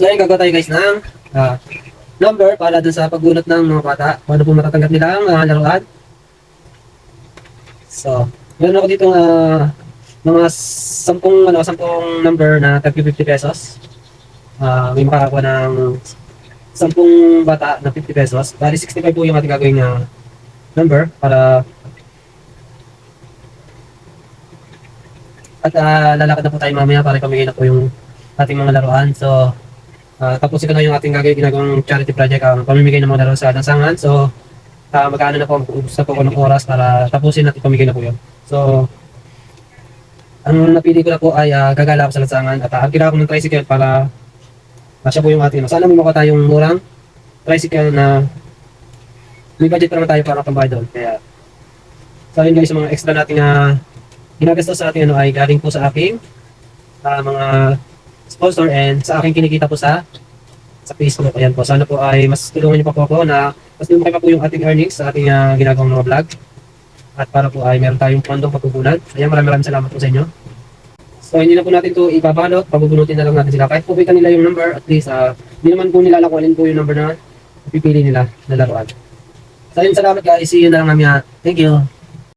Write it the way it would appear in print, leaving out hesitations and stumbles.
So ayun, gagawa tayo guys ng number para dun sa pagbunot ng mga bata. Kung ano po matatanggap nila ang laruan. So, meron ako dito mga 10 number na tag 50 pesos. May makakakuha ng 10 bata na 50 pesos. Bali 65 po yung ating gagawin na number para at lalakad na po tayo mamaya para ipamigay na po yung ating mga laruan. So, tapos ito na yung ating ginagawang charity project, pamimigay ng mga laro sa lansangan. So, magkano na po, gusto po ko ng oras para tapusin at ipamigay na po yun. So, ang napili ko na po ay gagala ako sa lansangan at ginawa ko ng tricycle para siya po yung ating. Sana may makuha tayong murang tricycle na may budget pa naman tayo para pambayad doon. Kaya, so yun guys, yung mga extra natin na ginagastos sa ating ay galing po sa aking mga sponsor and sa aking kinikita po sa Facebook. Ayan po, sana po ay mas tulungan niyo pa po ako na mas lumaki pa po yung ating earnings sa ating ginagawang mga vlog. At para po ay meron tayong pondong pagpupunan. Ayan, maraming salamat po sa inyo. So hindi na po natin ito ibabalot, pabubunutin na lang natin sila. Kahit po kita nila yung number, at least hindi naman po nila lakuanin po yung number na pipili nila na laruan. So yun, salamat guys, see you na lang namin. Thank you.